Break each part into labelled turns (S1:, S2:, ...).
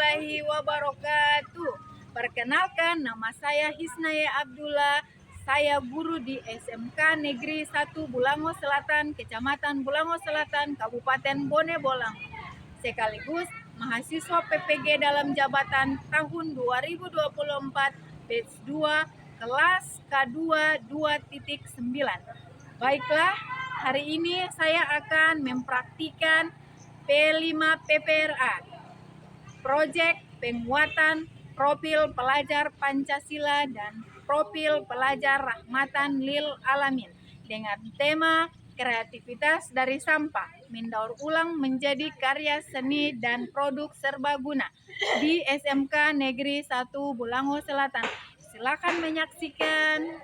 S1: warahmatullahi wabarakatuh. Perkenalkan, nama saya Hisnaya Abdullah. Saya guru di SMK Negeri 1 Bulango Selatan, Kecamatan Bulango Selatan, Kabupaten Bone Bolango. Sekaligus mahasiswa PPG dalam jabatan tahun 2024 batch 2 kelas K2 2.9. Baiklah, hari ini saya akan mempraktikkan P5 PPRA, proyek penguatan profil pelajar Pancasila dan profil pelajar Rahmatan lil Alamin dengan tema kreativitas dari sampah, mendaur ulang menjadi karya seni dan produk serbaguna di SMK Negeri 1 Bulango Selatan. Silakan menyaksikan.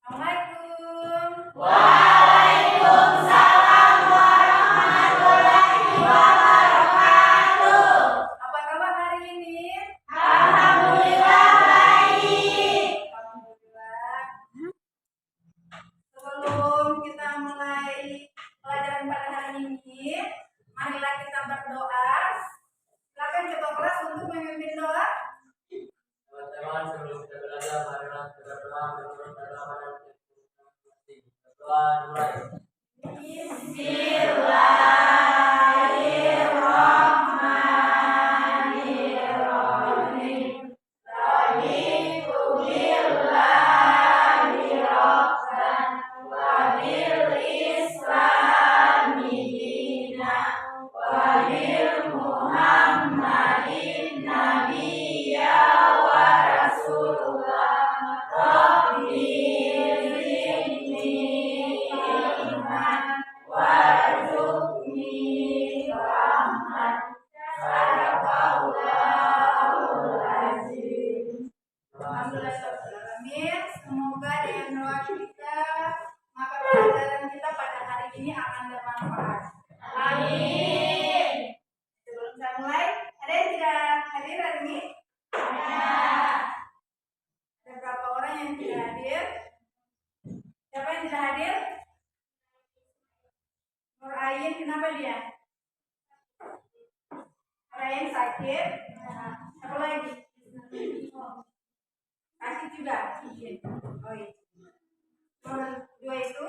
S1: Assalamualaikum.
S2: Waalaikumsalam warahmatullahi wabarakatuh.
S1: Apa kabar hari ini?
S2: Alhamdulillah baik.
S1: Alhamdulillah. Sebelum kita mulai pelajaran pada hari ini, marilah kita berdoa. Silakan ketua kelas untuk memimpin doa.
S3: Teman-teman, sebelum kita belajar, marilah kita berdoa menurut agama dan mulai.
S2: Bismillahirrahmanirrahim. Raditu billahi rabban wa bil islami dinan wa bil Muhammadin nabiyya wa rasulullah. Rabbi zidni ilman warzuqni rahman. Sadaqallahul azim.
S1: Alhamdulillah. Semoga dengan doa kita, maka pelajaran kita pada hari ini akan bermanfaat.
S2: Amin.
S1: Sebelum saya mulai, ada yang tidak hadir hari ini? Ada berapa orang yang tidak hadir? Siapa yang tidak hadir? Nur Ain, kenapa dia? Ada yang sakit? Siapa lagi? Sakit juga? Oh iya. Dua itu?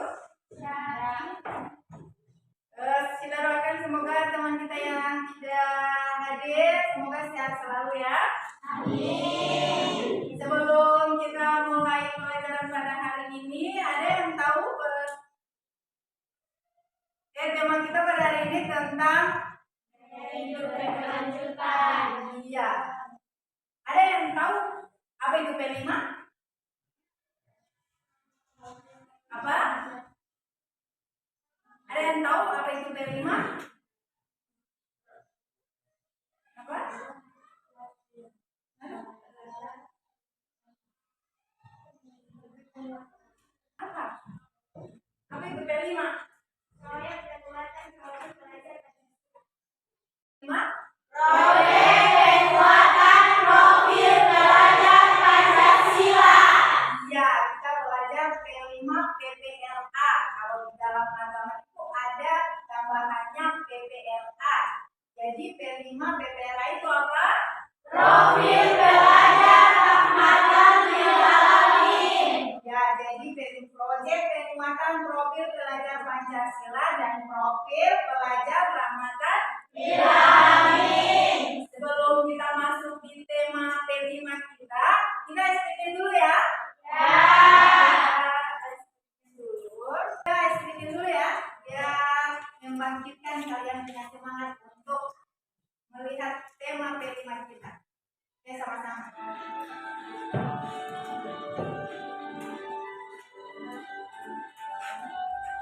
S1: Terus kita doakan semoga teman kita yang tidak hadir, semoga sehat selalu ya.
S2: Amin.
S1: Sebelum kita mulai pelajaran pada hari ini, ada yang tahu tema kita pada hari ini tentang
S2: Hidup berkelanjutan.
S1: iya. Ada yang tahu apa itu P5? Apa? Ada yang tahu apa itu P5? Apa? Apa? Apa itu P5?
S2: Proyek penguatan profil pelajar
S1: Lima?
S2: Proyek penguatan profil pelajar Pancasila.
S1: Iya, kita belajar P5 PPRA. Kalau di dalam agama itu ada tambahannya PPRA. Jadi P5 PPRA itu apa?
S2: Profil pelajar Rahmatan lil Alamin.
S1: Ya, jadi proyek penguatan profil pelajar Pancasila dan profil pelajar Rahmatan
S2: Lil Alamin.
S1: Sebelum kita masuk di tema P5 kita explain dulu ya. Kita explain dulu ya, biar membangkitkan kalian punya semangat untuk melihat tema P5 kita. Oke, sama-sama.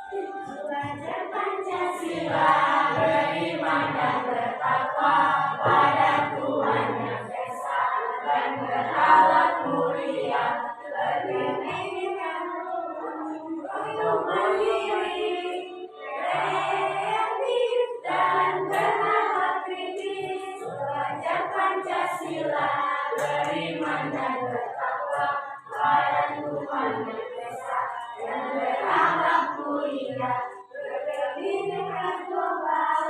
S2: Belajar Pancasila, beriman dan bertakwa pada Tuhan Yang Esa dan berakhlak mulia, berpendidikan untuk mandiri, kreatif dan berakhlak kritis. Belajar Pancasila, beriman dan bertakwa pada Tuhan Yang Esa dan berakhlak mulia, berpendidikan global.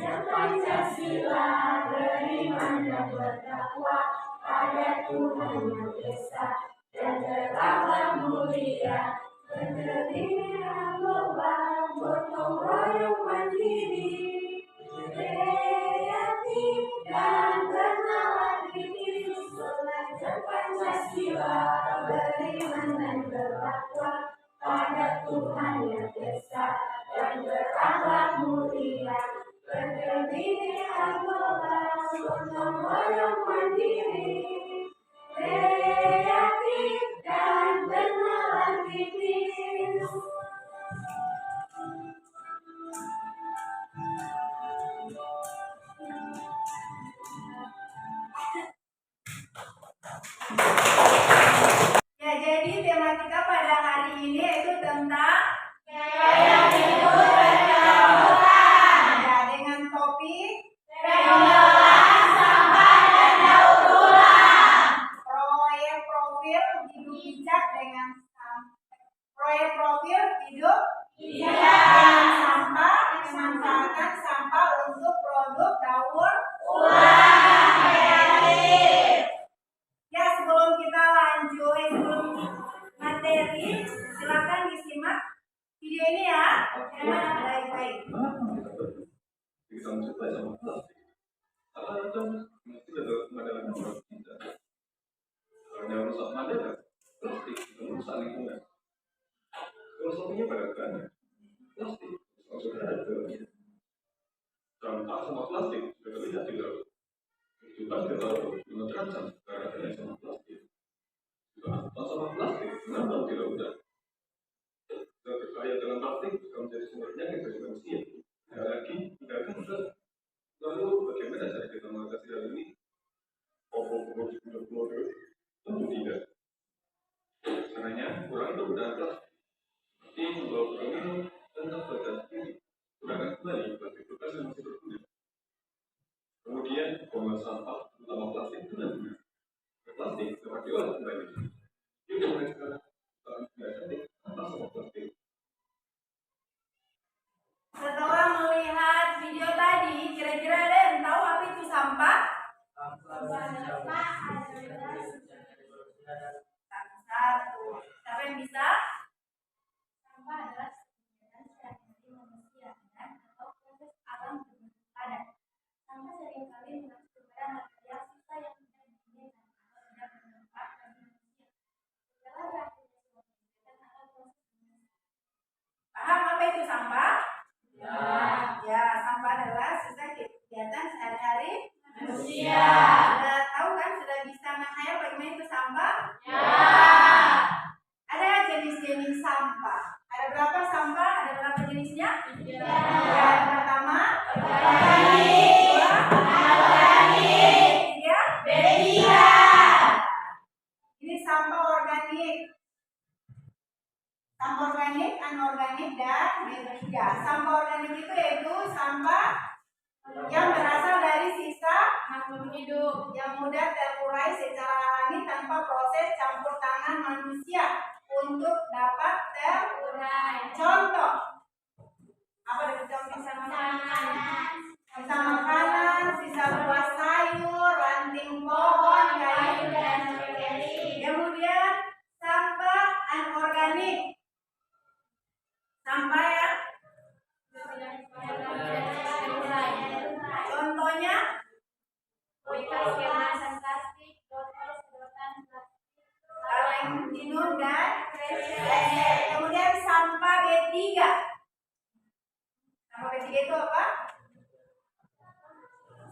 S2: Pancasila, beriman dan bertakwa pada Tuhan Yang Esa, dan berakhlak mulia, bernegara global, gotong royong mandiri, kreatif dan bernalar kritis, belajar Pancasila, beriman dan bertakwa pada Tuhan Yang Esa, dan berakhlak mulia, bernegara global, gotong royong mandiri, kreatif dan bernalar kritis.
S1: Ya, jadi tema kita pada hari ini yaitu tentang
S2: Gaya hidup berkelanjutan.
S1: ya, dengan topik
S2: Pengelolaan sampah dan daur ulang.
S1: proyek profil hidup bijak dengan proyek profil hidup
S2: Bijak.
S1: dengan sampah, memanfaatkan sampah untuk produk daur
S2: Ulang kreatif.
S1: ya. Sebelum kita lanjut sebelum materi, silakan disimak video ini ya. Baik-baik.
S4: Kita mencoba sama plastik. Kalau ada mesti ada kemadaran plastik kita. Kalau ada rusak madara, plastik itu merusak lingkungan. Filosofinya pada kerana plastik sudah ada dalamnya. Sampah sama plastik sudah terlihat di laut. Juga di laut dengan terancam karena sama plastik. Juga sama plastik mengambang di lautan. Dan berbahaya dalam plastik bisa menjadi sumber penyakit bagi manusia. Lagi tidak akan. Lalu bagaimana cara kita mengatasi hal ini? Tentu tidak. Caranya kurangi penggunaan plastik. Seperti membawa pulang minum dan tak batasi ini. Gunakan kembali plastik bekas yang masih berguna. Kemudian buang sampah, terutama plastik dengan guna. Plastik dapat diolah kembali. Yuk mulai sekarang. Tidak cantik, sampah sama plastik.
S1: Setelah melihat video tadi, kira-kira ada yang tahu apa itu sampah? Satu. Siapa yang bisa?
S2: Sampah adalah kegiatan sehari-hari manusia dan atau proses alam berbentuk padat. Sampah seringkali mengacu kepada material sisa yang tidak digunakan atau tidak bermanfaat bagi manusia. Segala beraktivitas kegiatan atau proses manusia.
S1: Paham apa itu sampah?
S3: Ya.
S1: Ya, sampah adalah sisa kegiatan sehari-hari
S2: Manusia.
S1: Sudah tahu kan? Sudah bisa menghayal bagaimana itu sampah?
S2: Ya.
S1: Ada jenis-jenis sampah. Ada berapa sampah? Ada berapa jenisnya?
S2: Ya.
S1: Yang pertama,
S2: Organik.
S1: dua,
S2: Anorganik.
S1: tiga.
S2: B3.
S1: Ini sampah organik. Sampah organik, anorganik, dan B3. Sampah organik itu yaitu sampah yang berasal dari sisa
S2: Makhluk hidup.
S1: yang mudah terurai secara alami tanpa proses campur tangan manusia untuk dapat terurai. Contoh, apa dari contoh sisa makanan? Sisa makanan, sisa buah sayur, ranting pohon, kayu, dan sebagainya. Kemudian sampah anorganik, sampah yang contohnya
S2: Bekas kemasan plastik, botol, sedotan plastik,
S1: kaleng minum dan kresek. Kemudian sampah B3. Sampah B3 itu apa?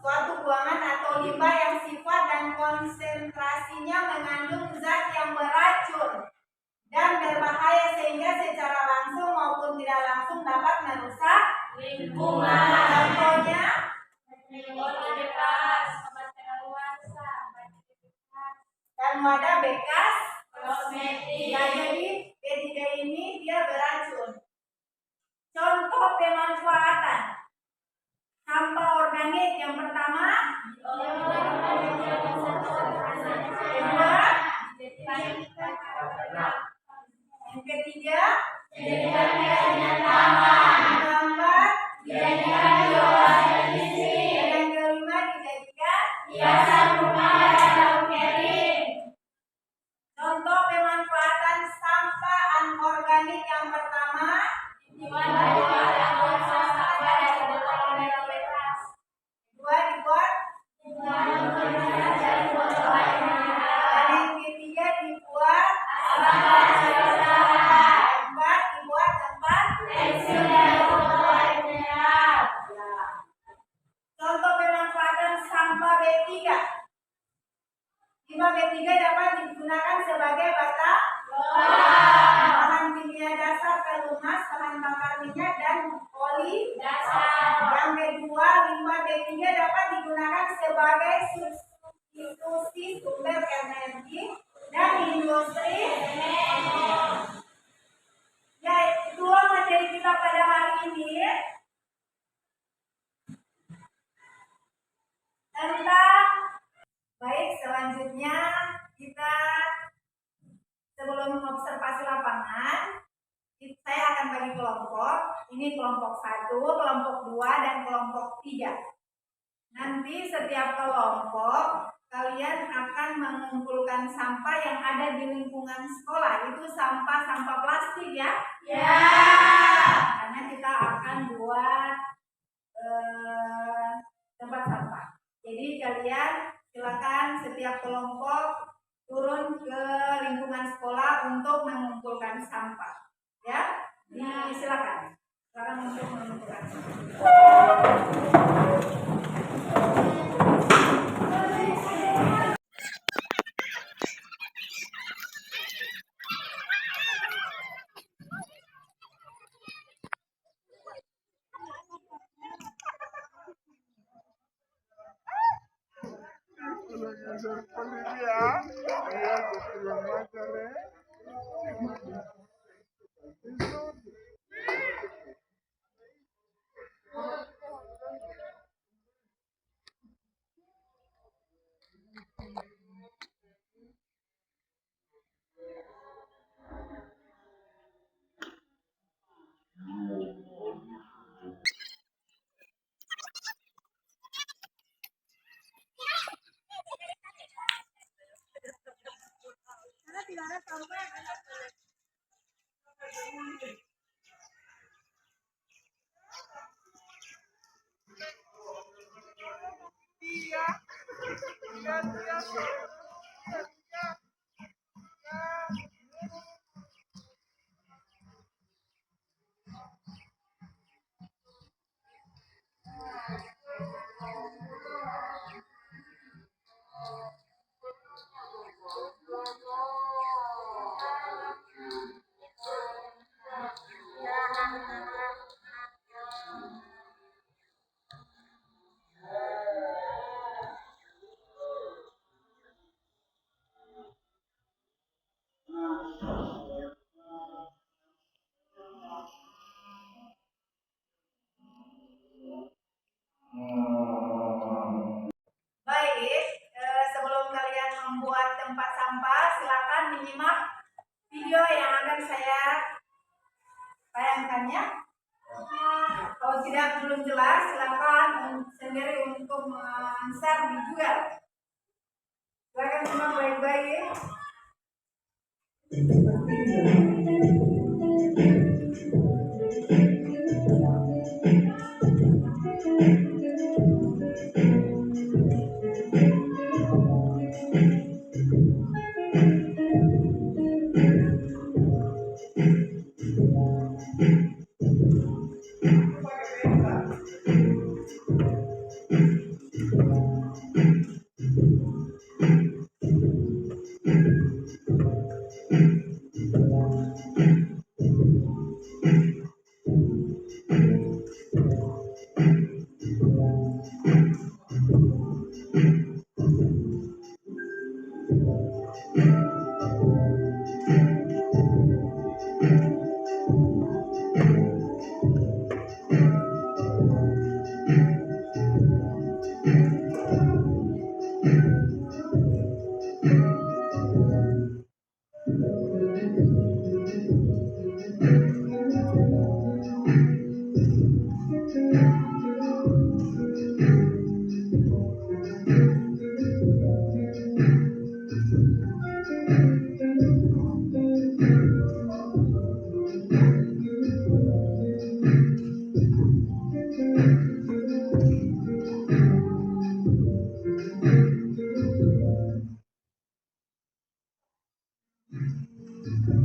S1: Suatu buangan atau limbah yang sifat dan konsentrasinya mengandung zat yang beracun dan berbahaya sehingga secara langsung maupun tidak langsung dapat merusak
S2: lingkungan.
S1: Contohnya
S2: Botol bekas, obat kadaluarsa, baju bekas,
S1: dan wadah bekas.
S2: kosmetik.
S1: Nah, jadi B3 ini dia beracun. Contoh pemanfaatan sampah organik yang pertama, kedua, yang ketiga,
S2: Jadikan kerajinan tangan.
S1: keempat,
S2: Jadikan biogas dari
S1: ini tentang baik selanjutnya kita sebelum observasi lapangan saya akan bagi kelompok. Ini kelompok 1, kelompok 2, dan kelompok 3. Nanti setiap kelompok kalian akan mengumpulkan sampah yang ada di lingkungan sekolah. Itu sampah-sampah plastik ya? Ya. Karena kita akan buat tempat sampah. Jadi kalian silakan setiap kelompok turun ke lingkungan sekolah untuk mengumpulkan sampah. Ya? Silakan. Silakan untuk mengumpulkan sampah. Baik, sebelum kalian membuat tempat sampah, silakan menyimak video yang akan saya tayangkan ya. Kalau tidak belum jelas, silakan sendiri untuk men-share di Google. Silakan simak baik-baik.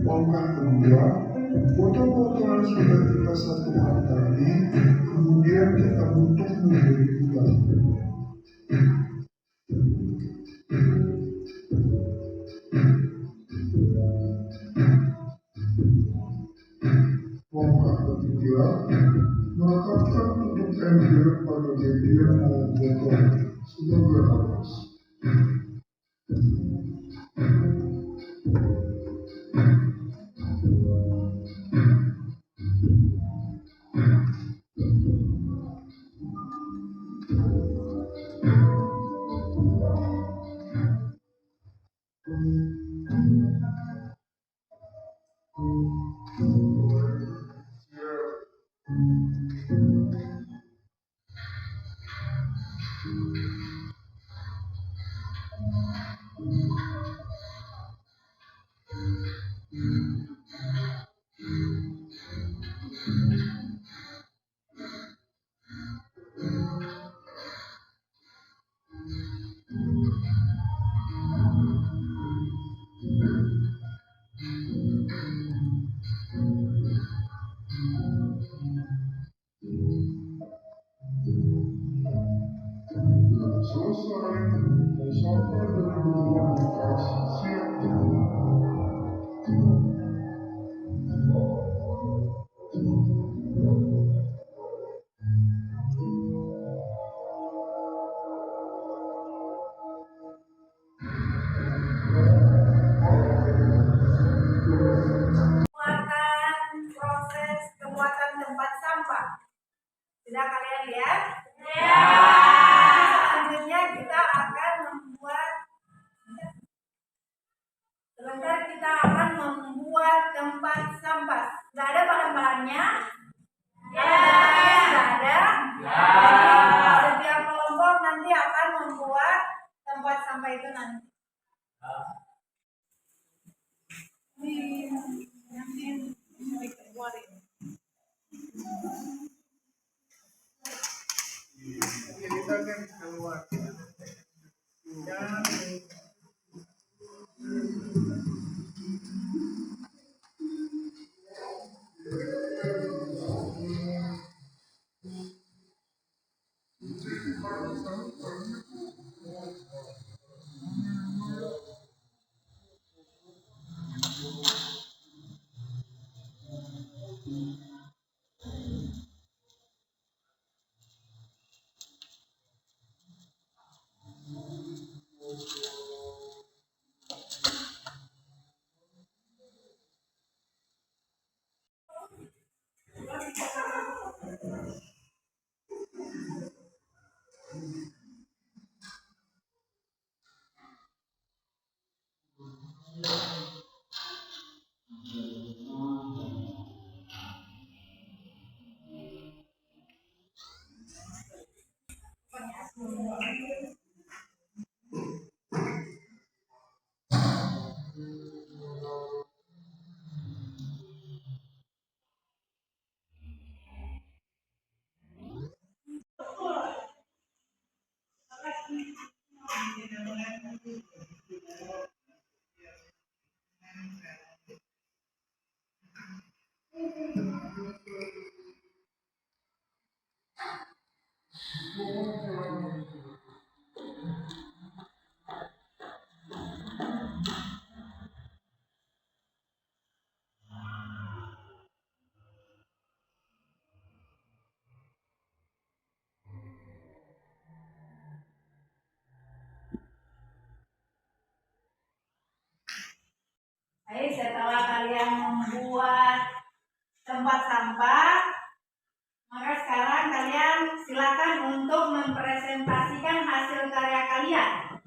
S5: Langkah kedua, foto-foto yang sudah kita satukan tadi, kemudian kita bentuk menjadi dua. Langkah ketiga, melekatkan tutup ember pada bagian bawah botol sebagai alas.
S1: pembuatan tempat sampah. Sudah kalian lihat?
S2: Ya.
S1: Selanjutnya kita akan membuat tempat sampah. Sudah ada bahan-bahannya?
S2: Ya.
S1: Sudah ada?
S3: Ya.
S1: Setiap kelompok nanti akan membuat tempat sampah itu nanti. Baik, setelah kalian membuat tempat sampah, maka sekarang kalian silakan untuk mempresentasikan hasil karya kalian.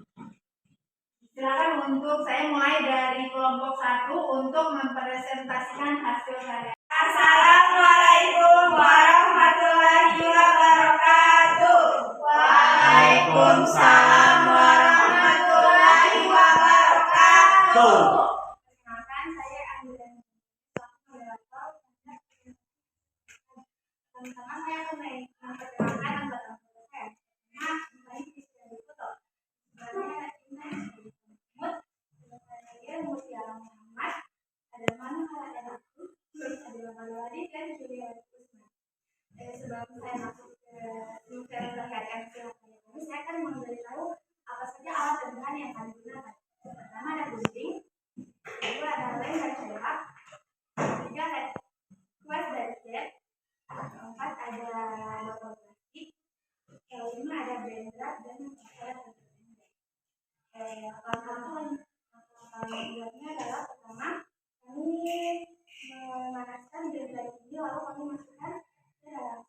S1: Silakan untuk saya mulai dari kelompok 1 untuk mempresentasikan hasil karya. Assalamualaikum warahmatullahi wabarakatuh. Waalaikumsalam warahmatullahi wabarakatuh.
S2: Perkenalkan, saya Anggun Moderator. Teman-teman, saya akan memperkenalkan anggota saya. Nah, tadi sudah difoto. Sebenarnya ada Cinta yang sudah disebut. Saya Mutiara Muhammad. Ada Manu Haradatu. Terus ada Balwadi dan Julia Kusma. Sebelum saya masuk ke terkait MC, saya akan memberitahu apa saja alat dan bahan yang kami gunakan. Pertama ada gunting. Kedua ada lem dan celak. Ketiga ada kuas dan cat. Keempat ada botol plastik. Kelima ada blender dan langkah-langkahnya adalah pertama kami memanaskan blender ini lalu kami masukkan ke dalam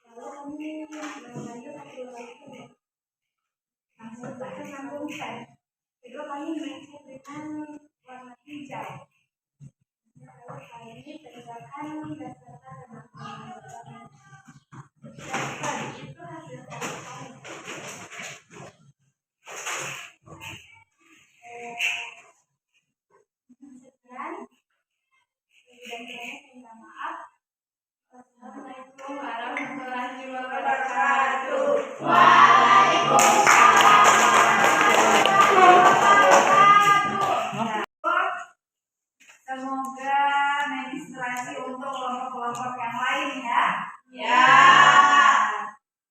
S2: lalu kami mengambil satu lagi langsung sambungkan. Kedua kami mengecat dengan warna hijau. Lalu kali ini tegakkan beserta teman-teman. Dan itu hasil karya kami. Sekian. Dan saya minta maaf. Wassalamualaikum warahmatullahi wabarakatuh.
S1: Semoga menginspirasi untuk kelompok-kelompok yang lain ya.
S2: Ya.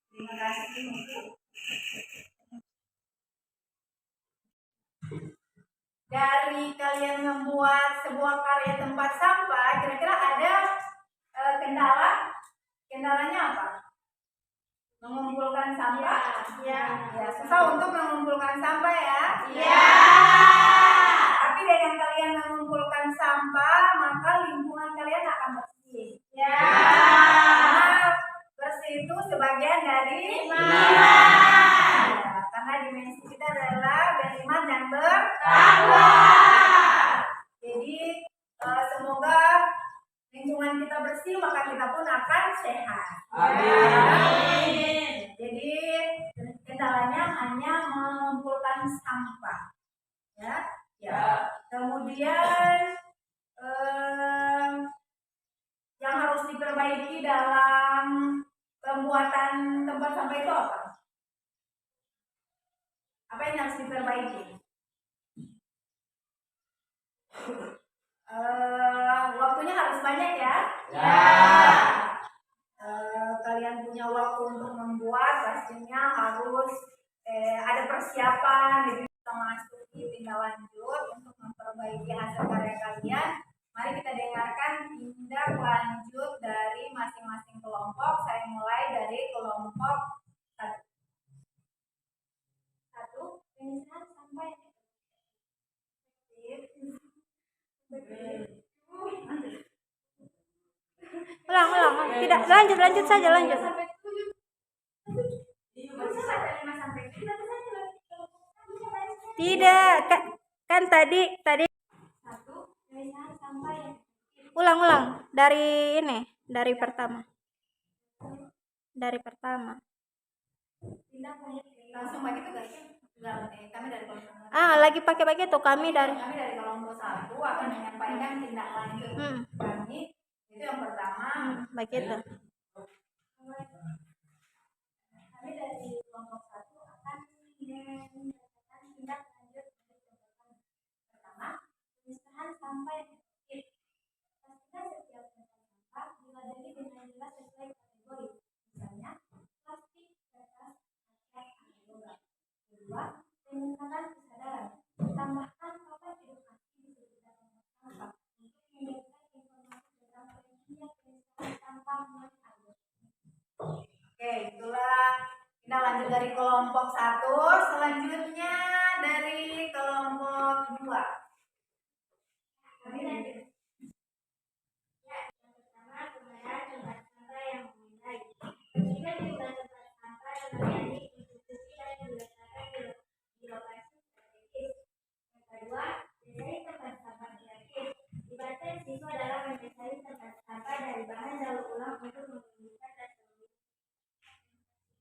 S1: Terima kasih. Dari kalian membuat sebuah karya tempat sampah, kira-kira ada kendala? Kendalanya apa? Mengumpulkan sampah?
S2: Ya.
S1: Ya, susah untuk mengumpulkan sampah ya.
S2: Ya.
S1: Tapi dengan kalian mengumpulkan sampah, maka lingkungan kalian akan bersih.
S2: bersih?
S1: Ya. Karena bersih itu sebagian dari iman. Ya, karena dimensi kita adalah beriman dan bertakwa. Jadi semoga lingkungan kita bersih, maka kita pun akan sehat.
S3: Amin.
S1: Jadi kendalanya hanya mengumpulkan sampah. Ya. Kemudian yang harus diperbaiki dalam pembuatan tempat sampah itu apa? Apa yang harus diperbaiki? Waktunya harus banyak ya. Kalian punya waktu untuk membuat, pastinya harus ada persiapan. Jadi kita masuki tindak lanjut untuk memperbaiki hasil karya kalian. Mari kita dengarkan tindak lanjut dari masing-masing kelompok. Saya mulai dari kelompok 1.
S2: Pemisahan sampah yang
S6: Ulang. Tidak, lanjut saja.
S2: sampai 7.
S1: Bisa ada 5 sampai 7.
S6: Tidak, kan tadi
S2: 1. Pemisahan sampah yang
S6: ulang dari ini, dari pertama.
S2: tindak lanjut
S1: Langsung begitu guys. Kami dari kelompok
S6: Lagi pakai begitu kami dari.
S1: Kami dari kelompok 1 akan menyampaikan tindak lanjut kami. Itu yang pertama.
S6: Begitu.
S2: Kami dari kelompok 1 akan menyatakan tindak lanjut dari kelompok kami. Pertama, pemisahan sampah yang efektif. Pastikan setiap tempat sampah diladeni dengan jelas sesuai kategori. Misalnya, plastik, kertas, kaca, atau logam. Kedua, meningkatkan kesadaran. Tambahkan papan edukasi di sekitar tempat sampah untuk memberikan informasi tentang pentingnya pemisahan sampah non-organik.
S1: Oke, itulah tindak lanjut dari kelompok 1. Selanjutnya dari kelompok 2.
S2: Kami lanjut. Ya, yang pertama, penggunaan tempat sampah yang memadai. Jika jumlah tempat sampah yang melayani institusi dan diletakkan di lokasi strategis. Yang kedua, desain tempat sampah kreatif. Libatkan siswa dalam mendesain tempat sampah dari bahan daur ulang untuk memudahkan dan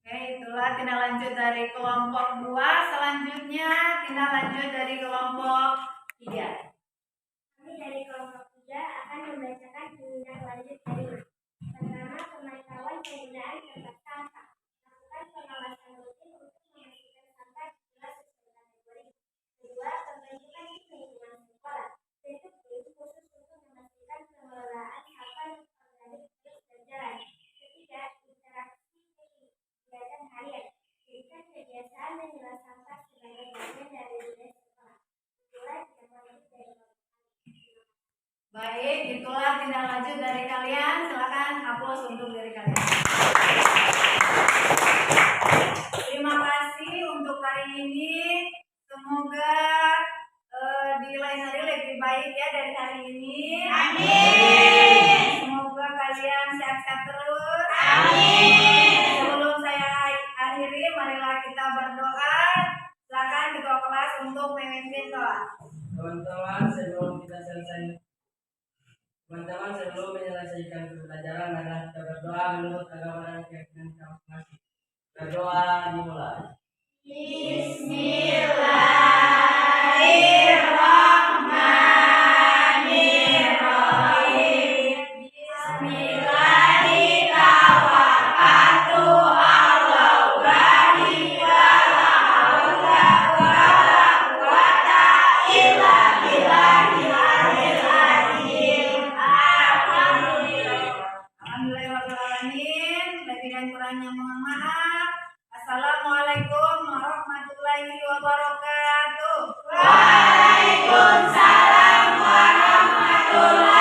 S1: Oke, itulah tindak lanjut dari kelompok 2. Selanjutnya tindak lanjut dari kelompok 3.
S2: Kami dari kelompok 3 akan membacakan tindak lanjut dari pertama, pemantauan penggunaan tempat sampah. Lakukan pengawasan rutin untuk memastikan sampah jelas sesuai kategori. Kedua, pembentukan tim lingkungan sekolah. Bentuk tim khusus untuk memastikan pengelolaan sampah organik terus berjalan. Ketiga, interaksi kegiatan harian. Jadikan kebiasaan memilah sampah sebagai bagian dari budaya sekolah. Itulah tindak lanjut dari kelompok.
S1: Baik, itulah tindak lanjut dari kalian. Silakan aplaus untuk diri kalian. Terima kasih untuk hari ini. Semoga di lain hari lebih baik ya dari hari ini. Amin. Semoga kalian sehat-sehat terus. Amin. Sebelum saya akhiri, marilah kita berdoa. Silakan ketua kelas untuk memimpin doa.
S3: Teman-teman, sebelum menyelesaikan pembelajaran, adalah kita berdoa menurut agama dan keyakinan kita masing-masing. Berdoa dimulai.
S1: Bismillahirrahmanirrahim. Alhamdulillahirrahmanirrahim. Lebih dan kurangnya mohon maaf. Assalamualaikum warahmatullahi wabarakatuh. Waalaikumsalam warahmatullahi